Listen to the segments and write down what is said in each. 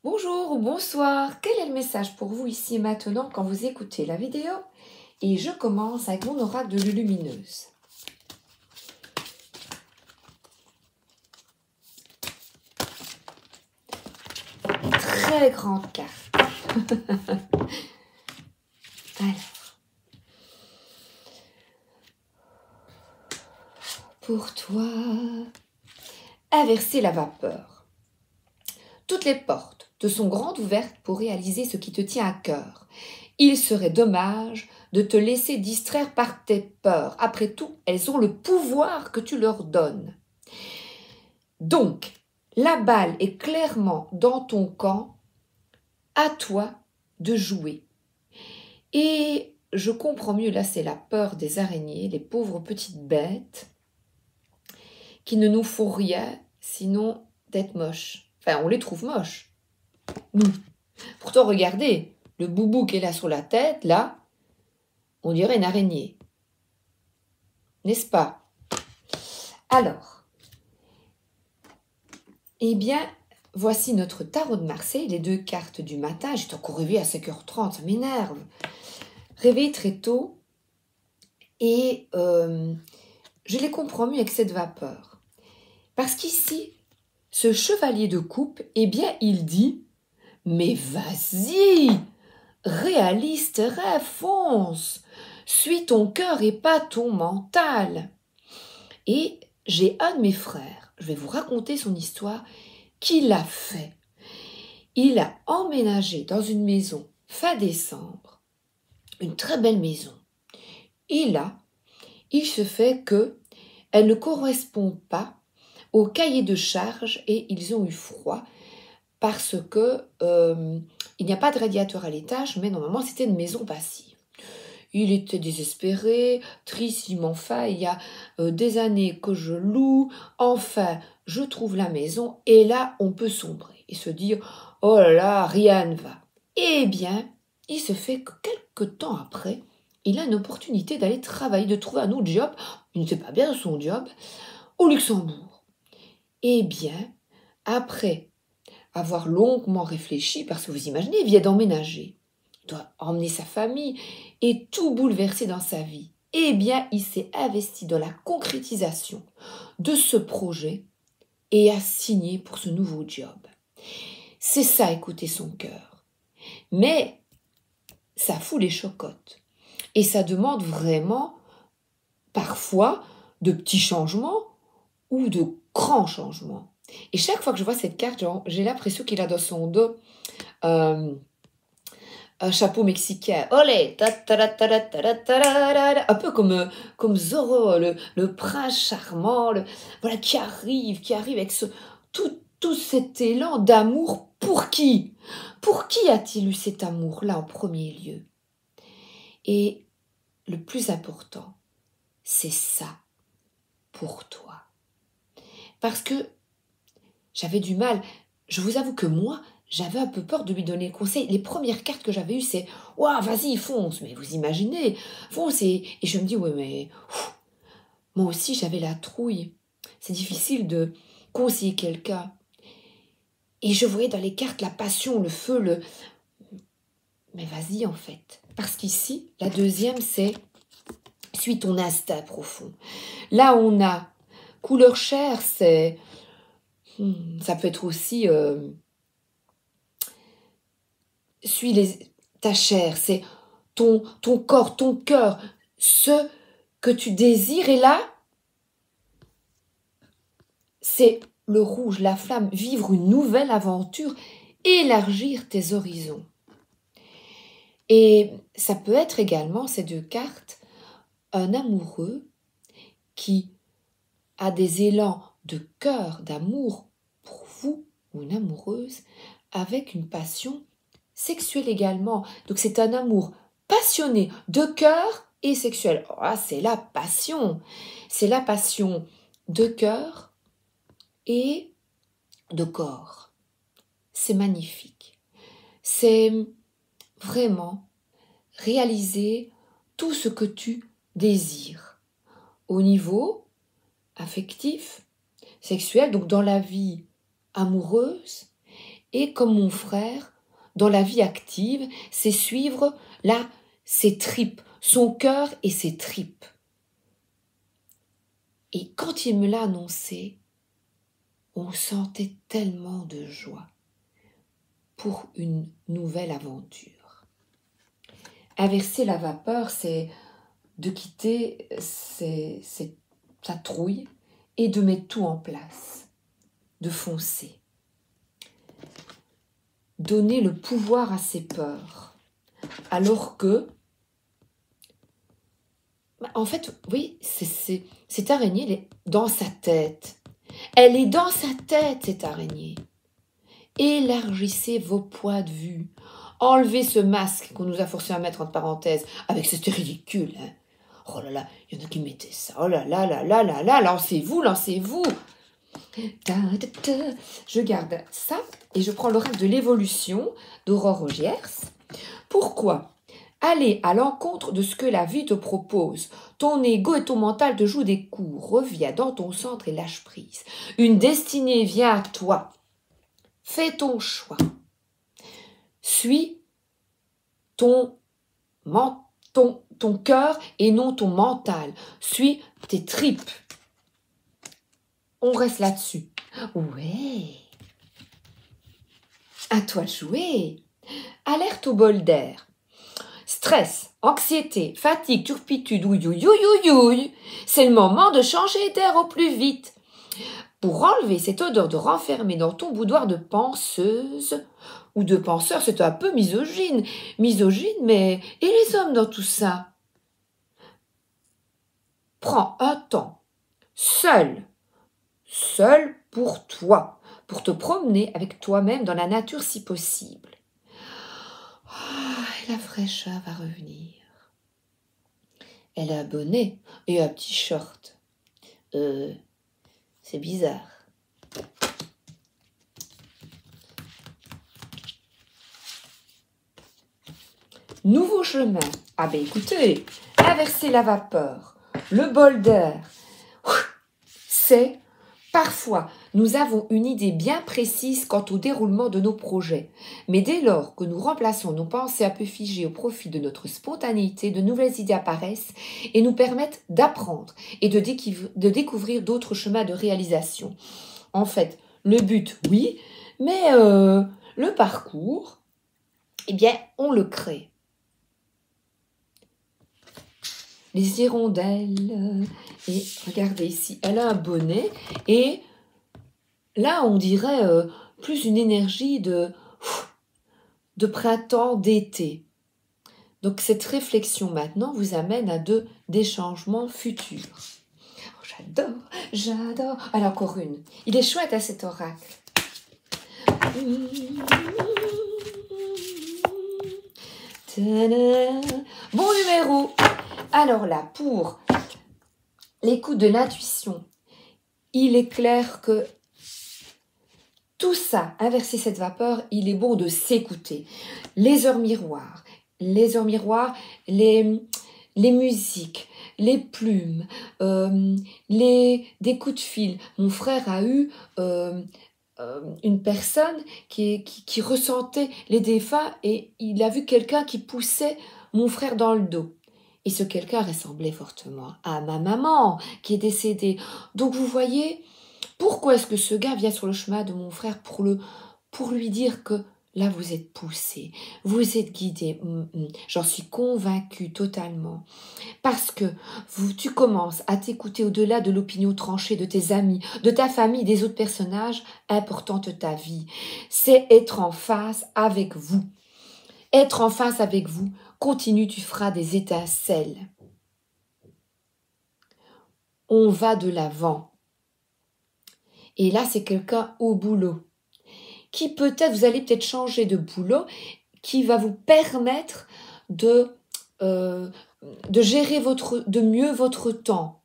Bonjour ou bonsoir, quel est le message pour vous ici et maintenant quand vous écoutez la vidéo? Et je commence avec mon oracle de Lulumineuse. Très grande carte. Alors, pour toi, inverser la vapeur. Toutes les portes te sont grandes ouvertes pour réaliser ce qui te tient à cœur. Il serait dommage de te laisser distraire par tes peurs. Après tout, elles ont le pouvoir que tu leur donnes. Donc, la balle est clairement dans ton camp, à toi de jouer. Et je comprends mieux, là c'est la peur des araignées, les pauvres petites bêtes qui ne nous font rien sinon d'être moches. Enfin, on les trouve moches, nous. Pourtant, regardez, le boubou qui est là sur la tête, là, on dirait une araignée. N'est-ce pas? Alors, eh bien, voici notre tarot de Marseille, les 2 cartes du matin. J'étais encore réveillée à 5h30, ça m'énerve. Réveillée très tôt et je les comprends mieux avec cette vapeur. Parce qu'ici, ce chevalier de coupe, eh bien, il dit « Mais vas-y, réalise tes rêves, fonce, suis ton cœur et pas ton mental. » Et j'ai un de mes frères, je vais vous raconter son histoire, qui l'a fait. Il a emménagé dans une maison fin décembre, une très belle maison. Et là, il se fait qu'elle ne correspond pas au cahier de charge et ils ont eu froid parce que il n'y a pas de radiateur à l'étage, mais normalement c'était une maison passive. Il était désespéré, triste, il m'enfin, il y a des années que je loue, enfin je trouve la maison et là on peut sombrer et se dire oh là là, rien ne va. Eh bien, il se fait que quelques temps après, il a une opportunité d'aller travailler, de trouver un autre job, il n'était pas bien son job, au Luxembourg. Eh bien, après avoir longuement réfléchi, parce que vous imaginez, il vient d'emménager, il doit emmener sa famille et tout bouleverser dans sa vie. Eh bien, il s'est investi dans la concrétisation de ce projet et a signé pour ce nouveau job. C'est ça, écouter son cœur. Mais ça fout les chocottes. Et ça demande vraiment, parfois, de petits changements ou de grands changements. Et chaque fois que je vois cette carte, j'ai l'impression qu'il a dans son dos un chapeau mexicain. Olé, un peu comme Zorro, le prince charmant, voilà, qui arrive avec tout cet élan d'amour. Pour qui? Pour qui a-t-il eu cet amour-là en premier lieu? Et le plus important, c'est ça pour toi. Parce que j'avais du mal, je vous avoue que moi, j'avais un peu peur de lui donner le conseil. Les premières cartes que j'avais eues, c'est « Ouah, vas-y, fonce !» Mais vous imaginez, fonce. Et je me dis « Ouais, mais moi aussi, j'avais la trouille. C'est difficile de conseiller quelqu'un. » Et je voyais dans les cartes la passion, le feu, Mais vas-y, en fait. Parce qu'ici, la deuxième, c'est « Suis ton instinct profond. » Là, on a couleur chair, c'est... ça peut être aussi... suis ta chair, c'est ton corps, ton cœur, ce que tu désires. Et là, c'est le rouge, la flamme, vivre une nouvelle aventure, élargir tes horizons. Et ça peut être également, ces 2 cartes, un amoureux qui a des élans de cœur, d'amour pour vous, ou une amoureuse, avec une passion sexuelle également. Donc c'est un amour passionné, de cœur et sexuel. Oh, c'est la passion. C'est la passion de cœur et de corps. C'est magnifique. C'est vraiment réaliser tout ce que tu désires au niveau affectif, sexuel, donc dans la vie amoureuse Et comme mon frère, dans la vie active, c'est suivre là ses tripes, son cœur et ses tripes. Et quand il me l'a annoncé, on sentait tellement de joie pour une nouvelle aventure. Inverser la vapeur, c'est de quitter sa trouille et de mettre tout en place, de foncer. Donner le pouvoir à ses peurs, alors que, en fait, oui, cette araignée, elle est dans sa tête. Elle est dans sa tête, cette araignée. Élargissez vos points de vue. Enlevez ce masque qu'on nous a forcé à mettre entre parenthèses. Avec c'était ridicule, hein. Oh là là, il y en a qui mettaient ça. Oh là là là là là là, lancez-vous, lancez-vous. Je garde ça et je prends l'oracle de l'évolution d'Aurore Rogiers. Pourquoi? Aller à l'encontre de ce que la vie te propose. Ton ego et ton mental te jouent des coups. Reviens dans ton centre et lâche prise. Une destinée vient à toi. Fais ton choix. Suis ton cœur et non ton mental. Suis tes tripes. On reste là-dessus. Ouais. À toi de jouer. Alerte au bol d'air. Stress, anxiété, fatigue, turpitude, ouïouïouïouïouï. C'est le moment de changer d'air au plus vite. Pour enlever cette odeur de renfermé dans ton boudoir de penseuse ou de penseur, c'est un peu misogyne. Misogyne, mais et les hommes dans tout ça? Prends un temps, seul pour toi, pour te promener avec toi-même dans la nature si possible. La fraîcheur va revenir. Elle a un bonnet et un petit short. C'est bizarre. Nouveau chemin. Ah ben écoutez, inverser la vapeur, le bol d'air, c'est parfois nous avons une idée bien précise quant au déroulement de nos projets. Mais dès lors que nous remplaçons nos pensées un peu figées au profit de notre spontanéité, de nouvelles idées apparaissent et nous permettent d'apprendre et de découvrir d'autres chemins de réalisation. En fait, le but, oui, mais le parcours, eh bien, on le crée. Les hirondelles, et regardez ici, elle a un bonnet, et là, on dirait plus une énergie de printemps, d'été. Donc, cette réflexion maintenant vous amène à des changements futurs. Oh, j'adore. Alors, encore une. Il est chouette à cet oracle. Bon numéro. Alors là, pour l'écoute de l'intuition, il est clair que tout ça, inverser cette vapeur, il est bon de s'écouter. Les heures miroirs, les musiques, les plumes, des coups de fil. Mon frère a eu une personne qui ressentait les défunts et il a vu quelqu'un qui poussait mon frère dans le dos. Et ce quelqu'un ressemblait fortement à ma maman qui est décédée. Donc vous voyez, pourquoi est-ce que ce gars vient sur le chemin de mon frère pour lui dire que là vous êtes poussé, vous êtes guidé. J'en suis convaincue totalement. Parce que tu commences à t'écouter au-delà de l'opinion tranchée de tes amis, de ta famille, des autres personnages importants de ta vie. C'est être en face avec vous. Être en face avec vous, continue, tu feras des étincelles. On va de l'avant. Et là, c'est quelqu'un au boulot. Qui peut-être, vous allez peut-être changer de boulot, qui va vous permettre de gérer de mieux votre temps.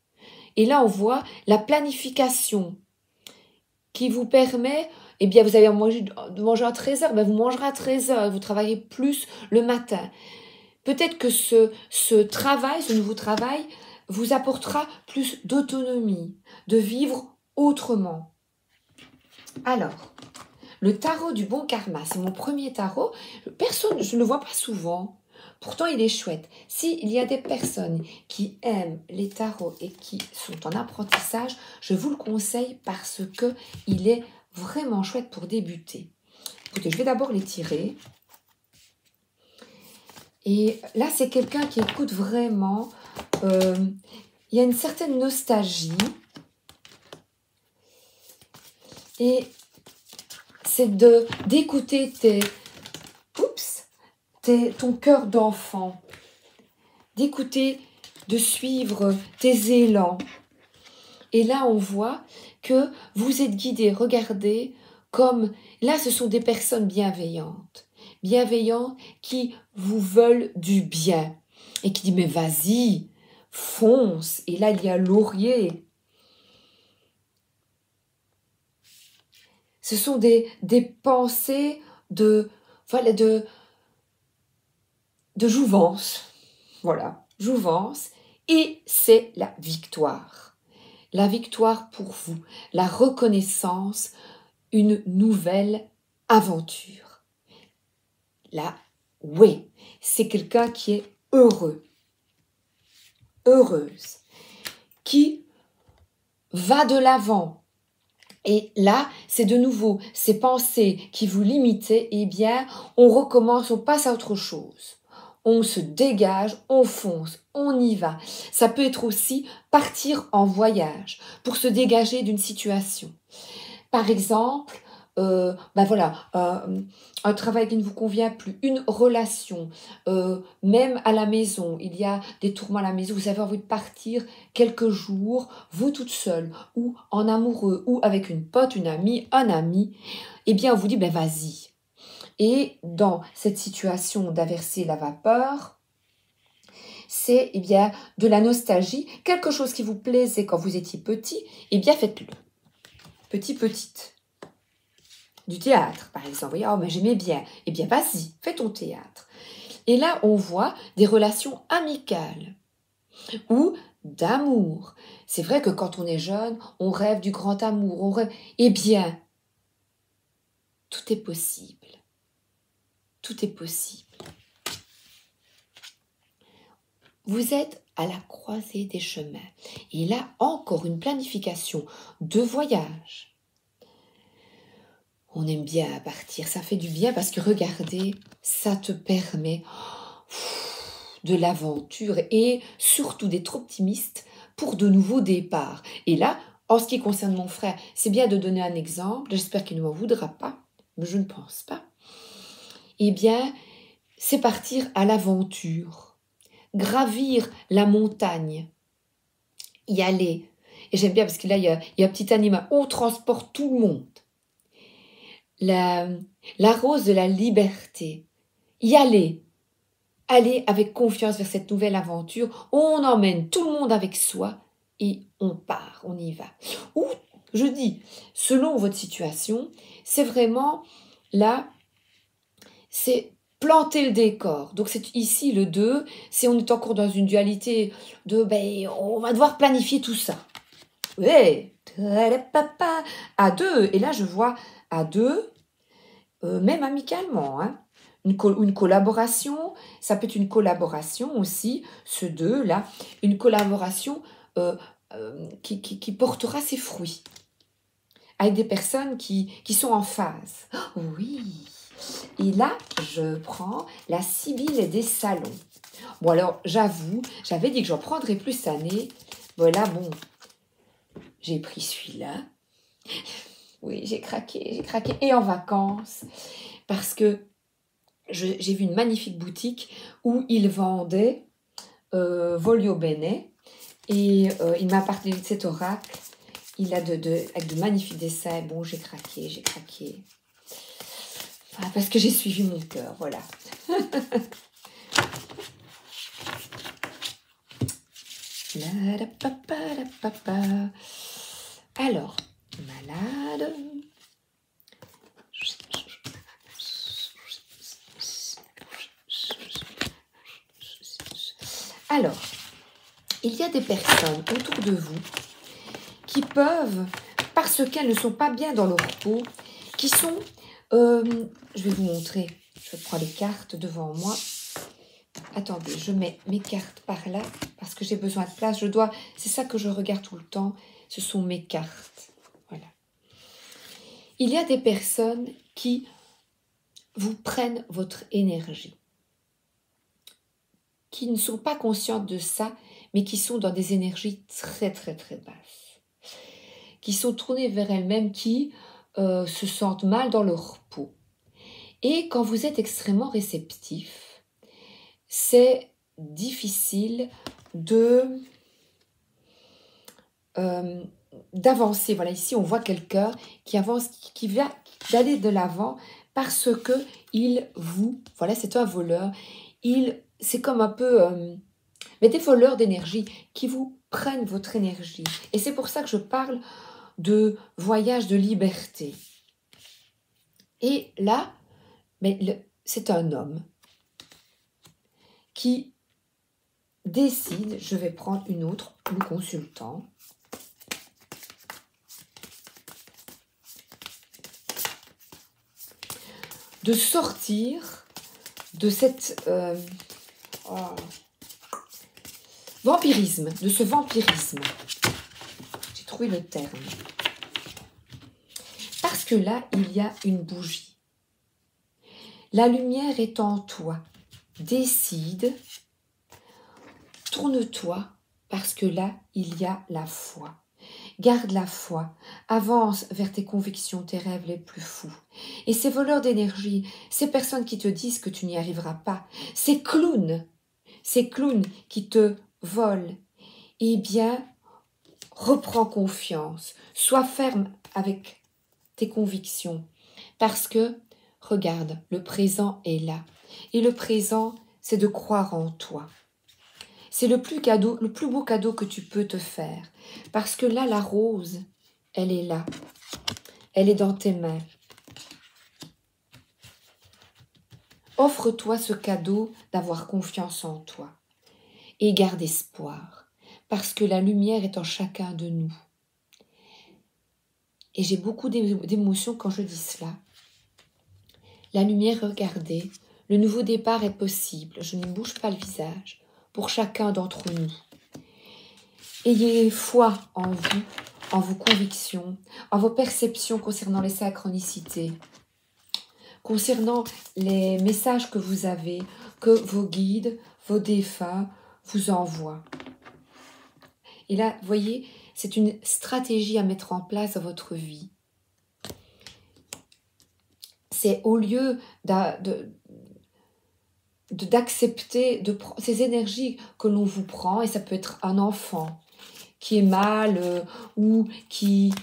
Et là, on voit la planification qui vous permet, eh bien, vous avez de manger à 13h, ben vous mangerez à 13h, vous travaillez plus le matin. Peut-être que ce nouveau travail, vous apportera plus d'autonomie, de vivre autrement. Alors, le tarot du bon karma. C'est mon premier tarot. Personne, je ne le vois pas souvent. Pourtant, il est chouette. S'il y a des personnes qui aiment les tarots et qui sont en apprentissage, je vous le conseille parce que il est vraiment chouette pour débuter. Écoutez, je vais d'abord les tirer. Et là, c'est quelqu'un qui écoute vraiment. Il y a une certaine nostalgie. Et c'est d'écouter ton cœur d'enfant. D'écouter, de suivre tes élans. Et là, on voit que vous êtes guidé. Regardez, comme là, ce sont des personnes bienveillantes. Bienveillantes qui vous veulent du bien. Et qui disent, mais vas-y, fonce. Et là, il y a laurier. Ce sont des pensées de jouvence. Voilà, jouvence. Et c'est la victoire. La victoire pour vous. La reconnaissance, une nouvelle aventure. Là, oui, c'est quelqu'un qui est heureux. Heureuse. Qui va de l'avant. Et là, c'est de nouveau ces pensées qui vous limitaient, eh bien, on recommence, on passe à autre chose. On se dégage, on fonce, on y va. Ça peut être aussi partir en voyage pour se dégager d'une situation. Par exemple, un travail qui ne vous convient plus, une relation, même à la maison, il y a des tourments à la maison, vous avez envie de partir quelques jours, vous toute seule, ou en amoureux, ou avec une pote, une amie, un ami, eh bien on vous dit, ben vas-y. Et dans cette situation d'averser la vapeur, c'est eh bien de la nostalgie, quelque chose qui vous plaisait quand vous étiez petit, eh bien faites-le. Petite. Du théâtre, par exemple. Vous voyez, oh, mais j'aimais bien. Eh bien, vas-y, fais ton théâtre. Et là, on voit des relations amicales ou d'amour. C'est vrai que quand on est jeune, on rêve du grand amour. On rêve... Eh bien, tout est possible. Tout est possible. Vous êtes à la croisée des chemins. Et là, encore une planification de voyage. On aime bien partir, ça fait du bien parce que regardez, ça te permet de l'aventure et surtout d'être optimiste pour de nouveaux départs. Et là, en ce qui concerne mon frère, c'est bien de donner un exemple, j'espère qu'il ne m'en voudra pas, mais je ne pense pas. Eh bien, c'est partir à l'aventure, gravir la montagne, y aller. Et j'aime bien parce que là, il y a un petit animal, on transporte tout le monde. La rose de la liberté. Y aller. Aller avec confiance vers cette nouvelle aventure. On emmène tout le monde avec soi et on part, on y va. Ou, je dis, selon votre situation, c'est vraiment là, c'est planter le décor. Donc c'est ici le 2, c'est on est encore dans une dualité de, on va devoir planifier tout ça. Ouais, à 2. Et là, je vois à 2, même amicalement, hein. Une collaboration, ça peut être une collaboration aussi, ce 2 là, une collaboration qui portera ses fruits, avec des personnes qui sont en phase. Oh, oui. Et là, je prends la Sibylle des salons. Bon alors, j'avoue, j'avais dit que j'en prendrais plus cette année. Voilà, bon, j'ai pris celui-là. Oui, j'ai craqué. Et en vacances, parce que j'ai vu une magnifique boutique où ils vendaient Voglio Bene. Et il m'a parlé de cet oracle. Il a avec de magnifiques dessins. Bon, j'ai craqué. Voilà, parce que j'ai suivi mon cœur, voilà. Alors, malade. Alors, il y a des personnes autour de vous qui peuvent, parce qu'elles ne sont pas bien dans leur peau, qui sont Je vais vous montrer. Je prends les cartes devant moi. Attendez, je mets mes cartes par là parce que j'ai besoin de place. C'est ça que je regarde tout le temps. Ce sont mes cartes. Voilà. Il y a des personnes qui vous prennent votre énergie, qui ne sont pas conscientes de ça, mais qui sont dans des énergies très très très basses, qui sont tournées vers elles-mêmes, qui se sentent mal dans leur peau. Et quand vous êtes extrêmement réceptif, c'est difficile d'avancer. Voilà, ici on voit quelqu'un qui avance, qui va d'aller de l'avant parce que voilà, c'est un voleur. C'est comme un peu, mais des voleurs d'énergie qui vous prennent votre énergie. Et c'est pour ça que je parle de voyage de liberté. Et là, c'est un homme qui décide, je vais prendre une autre, le consultant, de sortir de cette vampirisme, de ce vampirisme. J'ai trouvé le terme. Parce que là, il y a une bougie. La lumière est en toi. Décide, tourne-toi, parce que là, il y a la foi. Garde la foi, avance vers tes convictions, tes rêves les plus fous. Et ces voleurs d'énergie, ces personnes qui te disent que tu n'y arriveras pas, ces clowns qui te volent, eh bien, reprends confiance, sois ferme avec tes convictions, parce que, regarde, le présent est là. Et le présent, c'est de croire en toi. C'est le plus beau cadeau que tu peux te faire. Parce que là, la rose, elle est là. Elle est dans tes mains. Offre-toi ce cadeau d'avoir confiance en toi. Et garde espoir. Parce que la lumière est en chacun de nous. Et j'ai beaucoup d'émotions quand je dis cela. La lumière, regardez, le nouveau départ est possible. Je ne bouge pas le visage. Pour chacun d'entre nous. Ayez foi en vous, en vos convictions, en vos perceptions concernant les synchronicités, concernant les messages que vous avez, que vos guides, vos défunts vous envoient. Et là, vous voyez, c'est une stratégie à mettre en place dans votre vie. C'est au lieu d'accepter ces énergies que l'on vous prend, et ça peut être un enfant qui est mal ou qu'il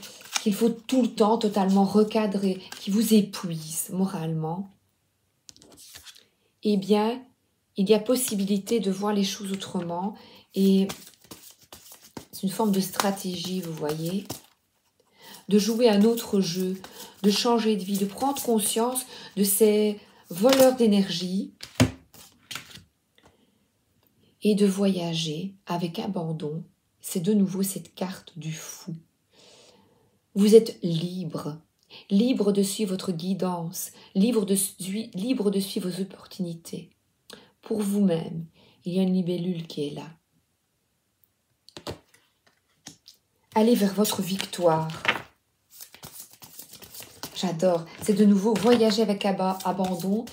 faut tout le temps totalement recadrer, qui vous épuise moralement, eh bien, il y a possibilité de voir les choses autrement, et c'est une forme de stratégie, vous voyez, de jouer un autre jeu, de changer de vie, de prendre conscience de ces voleurs d'énergie, et de voyager avec abandon. C'est de nouveau cette carte du fou. Vous êtes libre, libre de suivre votre guidance, libre de suivre vos opportunités. Pour vous-même, il y a une libellule qui est là. Allez vers votre victoire. J'adore. C'est de nouveau voyager avec abandon.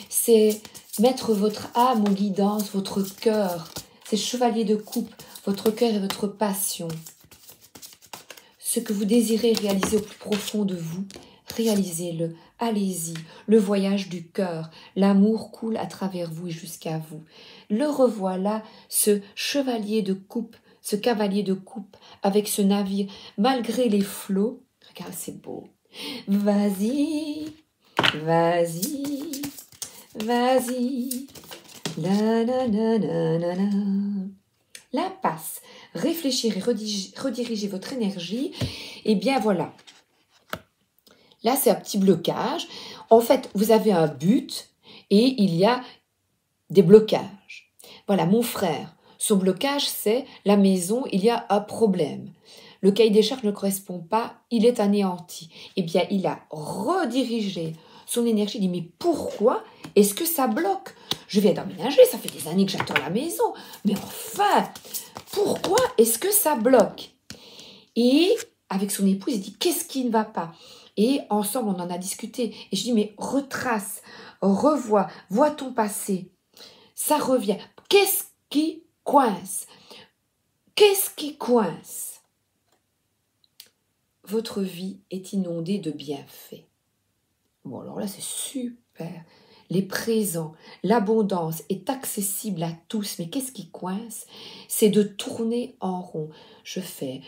C'est mettre votre âme en guidance, votre cœur. C'est chevalier de coupe, votre cœur et votre passion. Ce que vous désirez réaliser au plus profond de vous, réalisez-le. Allez-y. Le voyage du cœur. L'amour coule à travers vous et jusqu'à vous. Le revoilà, ce chevalier de coupe, ce cavalier de coupe, avec ce navire, malgré les flots. Regarde, c'est beau. Vas-y, vas-y, vas-y. La la la la la la. La passe. Réfléchir et rediriger votre énergie. Et bien voilà. Là, c'est un petit blocage. En fait, vous avez un but et il y a des blocages. Voilà, mon frère, son blocage, c'est la maison, il y a un problème. Le cahier des charges ne correspond pas, il est anéanti. Eh bien, il a redirigé son énergie, dit, mais pourquoi est-ce que ça bloque? Je viens d'emménager, ça fait des années que j'attends la maison, mais enfin, pourquoi est-ce que ça bloque? Et avec son épouse, il dit, qu'est-ce qui ne va pas? Et ensemble, on en a discuté. Et je dis, mais retrace, revois, vois ton passé. Ça revient. Qu'est-ce qui coince? Qu'est-ce qui coince? Votre vie est inondée de bienfaits. Bon, alors là, c'est super. Les présents, l'abondance est accessible à tous. Mais qu'est-ce qui coince? C'est de tourner en rond. Je fais.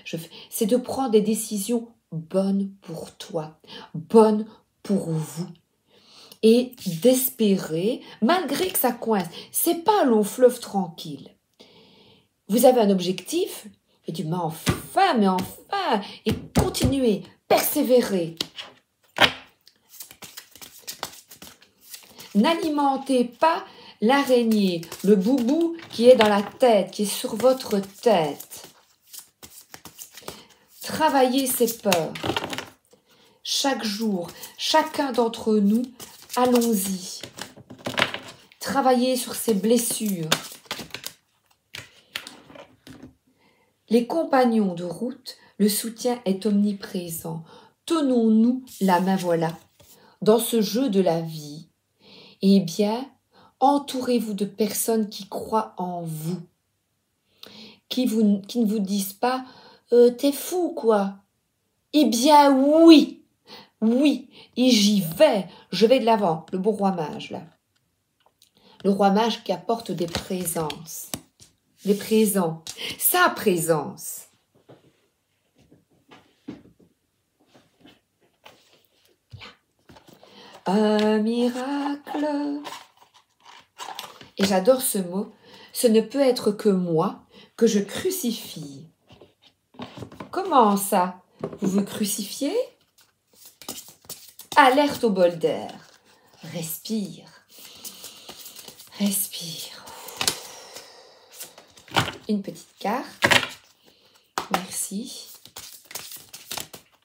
C'est de prendre des décisions bonnes pour toi, bonnes pour vous. Et d'espérer, malgré que ça coince, c'est pas un long fleuve tranquille. Vous avez un objectif, et tu dis, mais enfin, et continuez, persévérez. N'alimentez pas l'araignée, le boubou qui est dans la tête, qui est sur votre tête. Travaillez ces peurs. Chaque jour, chacun d'entre nous, allons-y. Travaillez sur ces blessures. Les compagnons de route, le soutien est omniprésent. Tenons-nous la main, voilà, dans ce jeu de la vie. Eh bien, entourez-vous de personnes qui croient en vous, qui ne vous disent pas « t'es fou, quoi ». Eh bien, oui, et j'y vais, je vais de l'avant. Le beau roi mage, là. Le roi mage qui apporte des présences, des présents, sa présence. Un miracle. Et j'adore ce mot. Ce ne peut être que moi que je crucifie. Comment ça? Vous vous crucifiez? Alerte au bol d'air. Respire. Respire. Une petite carte. Merci.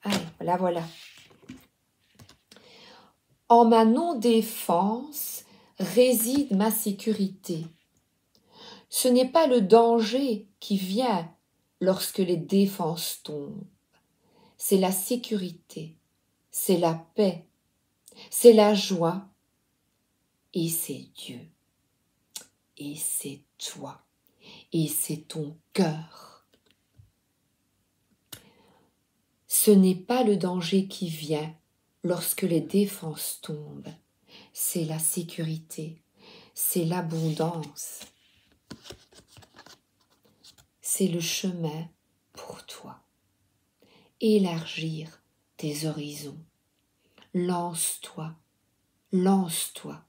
Allez, voilà. En ma non-défense réside ma sécurité. Ce n'est pas le danger qui vient lorsque les défenses tombent. C'est la sécurité, c'est la paix, c'est la joie et c'est Dieu. Et c'est toi. Et c'est ton cœur. Ce n'est pas le danger qui vient lorsque les défenses tombent. C'est la sécurité. C'est l'abondance. C'est le chemin pour toi. Élargir tes horizons. Lance-toi. Lance-toi.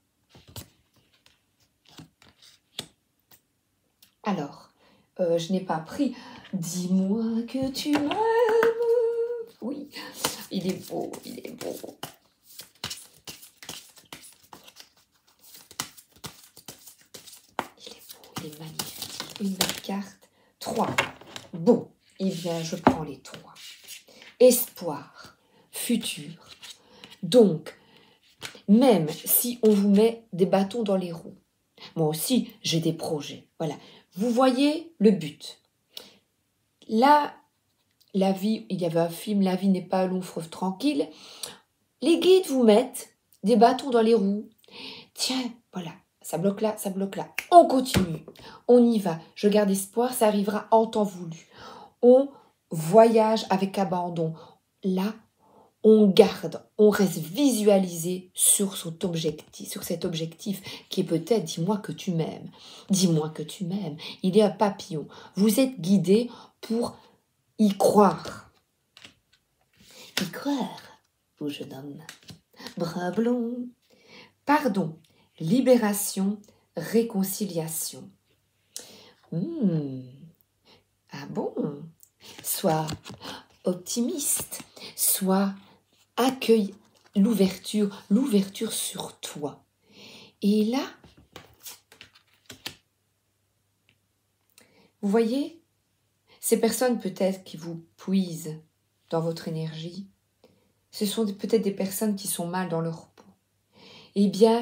Alors, je n'ai pas pris « Dis-moi que tu m'aimes ». Oui, il est beau, il est beau. Il est beau, il est magnifique. Une belle carte. 3. Bon, eh bien, je prends les 3. Espoir, futur. Donc, même si on vous met des bâtons dans les roues, moi aussi, j'ai des projets. Voilà. Vous voyez le but. Là, la vie, il y avait un film, La vie n'est pas un long fleuve tranquille. Les guides vous mettent des bâtons dans les roues. Tiens, voilà, ça bloque là, ça bloque là. On continue, on y va. Je garde espoir, ça arrivera en temps voulu. On voyage avec abandon. Là, on garde, on reste visualisé sur cet objectif qui est peut-être « dis-moi que tu m'aimes ». Dis-moi que tu m'aimes. Il est un papillon. Vous êtes guidé pour y croire. Y croire, au jeune homme. Bras blond. Pardon, libération, réconciliation. Ah bon? Sois optimiste, sois accueille l'ouverture sur toi. Et là, vous voyez, ces personnes peut-être qui vous puisent dans votre énergie, ce sont peut-être des personnes qui sont mal dans leur peau. eh bien,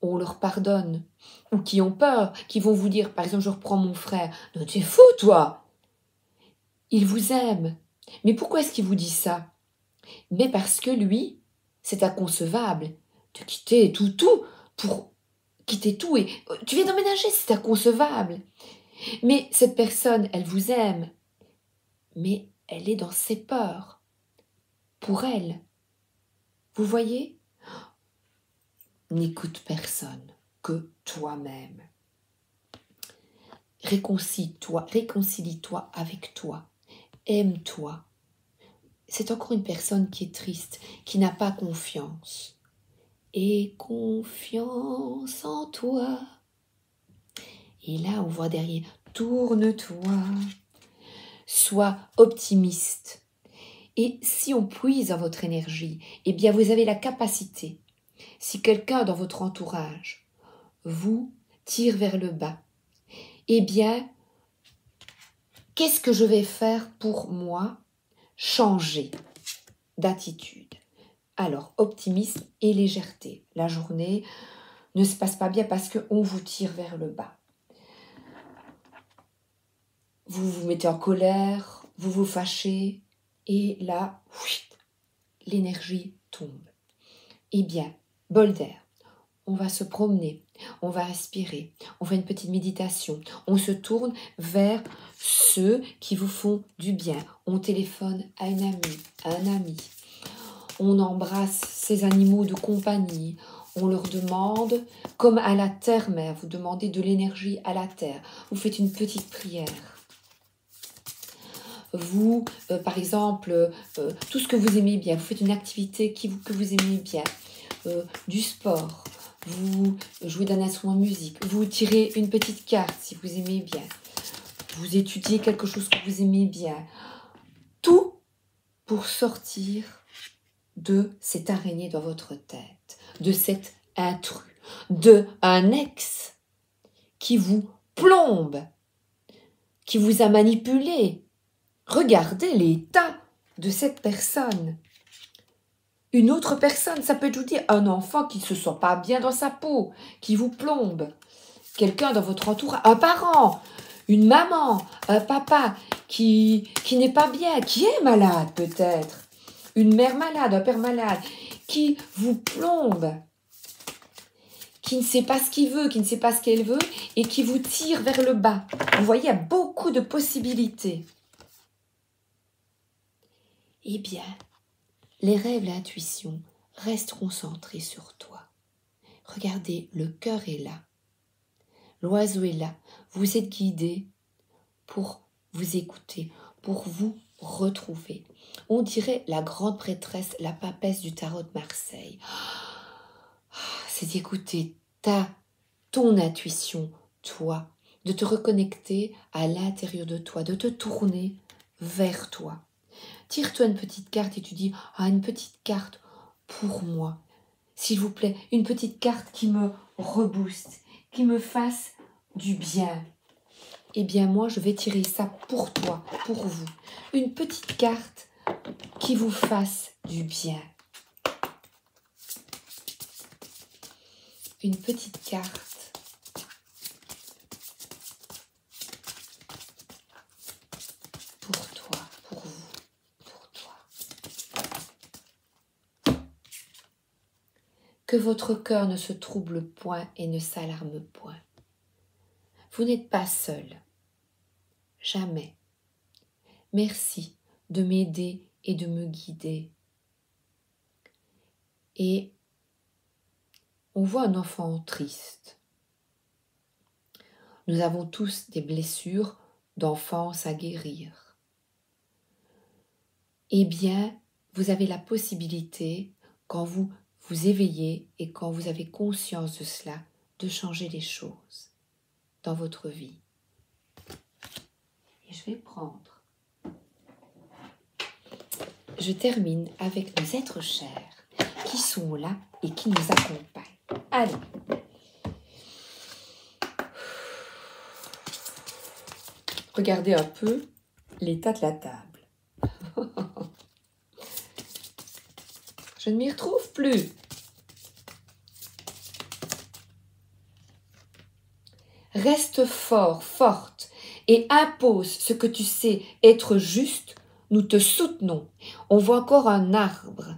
on leur pardonne, ou qui ont peur, qui vont vous dire, par exemple, je reprends mon frère, « Non, tu es fou, toi !» Il vous aime. Mais pourquoi est-ce qu'il vous dit ça? Mais parce que lui, c'est inconcevable de quitter tout pour quitter tout. Et tu viens d'emménager, c'est inconcevable. Mais cette personne, elle vous aime. Mais elle est dans ses peurs. Pour elle. Vous voyez? N'écoute personne que toi-même. Réconcilie-toi avec toi. Aime-toi. C'est encore une personne qui est triste, qui n'a pas confiance. Et confiance en toi. Et là, on voit derrière, tourne-toi. Sois optimiste. Et si on puise dans votre énergie, eh bien vous avez la capacité, si quelqu'un dans votre entourage vous tire vers le bas, eh bien, qu'est-ce que je vais faire pour moi changer d'attitude? Alors, optimisme et légèreté. La journée ne se passe pas bien parce qu'on vous tire vers le bas. Vous vous mettez en colère, vous vous fâchez, et là, l'énergie tombe. Eh bien, bol d'air, on va se promener, on va respirer, on fait une petite méditation, on se tourne vers ceux qui vous font du bien. On téléphone à une amie, à un ami, on embrasse ces animaux de compagnie, on leur demande, comme à la terre-mère, vous demandez de l'énergie à la terre, vous faites une petite prière. Vous, par exemple, tout ce que vous aimez bien, vous faites une activité que vous aimez bien, du sport, vous jouez d'un instrument de musique, vous tirez une petite carte si vous aimez bien, vous étudiez quelque chose que vous aimez bien, tout pour sortir de cette araignée dans votre tête, de cet intrus, de un ex qui vous plombe, qui vous a manipulé. Regardez l'état de cette personne. Une autre personne, ça peut être, je vous dis, un enfant qui ne se sent pas bien dans sa peau, qui vous plombe. Quelqu'un dans votre entourage, un parent, une maman, un papa qui n'est pas bien, qui est malade peut-être. Une mère malade, un père malade, qui vous plombe, qui ne sait pas ce qu'il veut, qui ne sait pas ce qu'elle veut, et qui vous tire vers le bas. Vous voyez, il y a beaucoup de possibilités. Eh bien, les rêves, l'intuition restent concentrés sur toi. Regardez, le cœur est là. L'oiseau est là. Vous êtes guidé pour vous écouter, pour vous retrouver. On dirait la grande prêtresse, la papesse du tarot de Marseille. C'est d'écouter ton intuition, toi, de te reconnecter à l'intérieur de toi, de te tourner vers toi. Tire-toi une petite carte et tu dis « Ah, une petite carte pour moi. S'il vous plaît, une petite carte qui me rebooste, qui me fasse du bien. » Eh bien, moi, je vais tirer ça pour toi, pour vous. Une petite carte qui vous fasse du bien. Une petite carte pour toi, pour vous. Que votre cœur ne se trouble point et ne s'alarme point. Vous n'êtes pas seul. Jamais. Merci de m'aider et de me guider. Et on voit un enfant triste. Nous avons tous des blessures d'enfance à guérir. Eh bien, vous avez la possibilité, quand vous vous éveillez et quand vous avez conscience de cela, de changer les choses dans votre vie. Et je vais prendre. Je termine avec nos êtres chers qui sont là et qui nous accompagnent. Allez. Regardez un peu l'état de la table. Je ne m'y retrouve plus. Reste fort, forte, et impose ce que tu sais être juste. Nous te soutenons. On voit encore un arbre.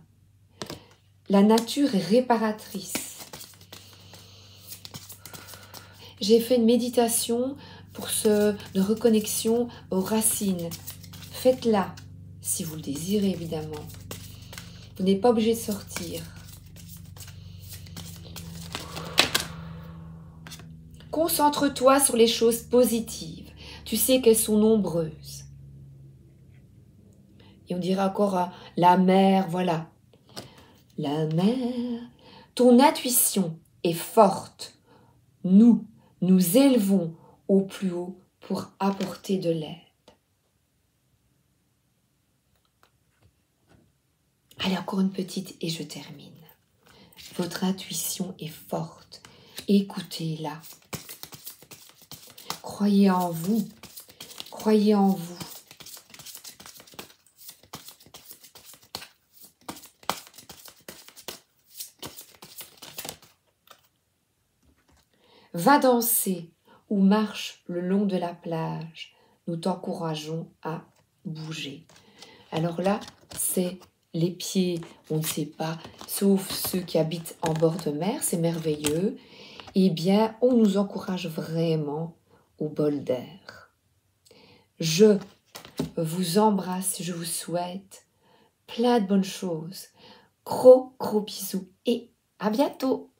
La nature est réparatrice. J'ai fait une méditation de reconnexion aux racines. Faites-la, si vous le désirez évidemment. Vous n'êtes pas obligé de sortir. Concentre-toi sur les choses positives. Tu sais qu'elles sont nombreuses. Et on dira encore la mer, voilà. La mer. Ton intuition est forte. Nous élevons au plus haut pour apporter de l'aide. Allez, encore une petite et je termine. Votre intuition est forte. Écoutez-la. Croyez en vous. Croyez en vous. Va danser ou marche le long de la plage. Nous t'encourageons à bouger. Alors là, c'est les pieds, on ne sait pas, sauf ceux qui habitent en bord de mer, c'est merveilleux. Eh bien, on nous encourage vraiment au bol d'air. Je vous embrasse, je vous souhaite plein de bonnes choses. Gros bisous et à bientôt!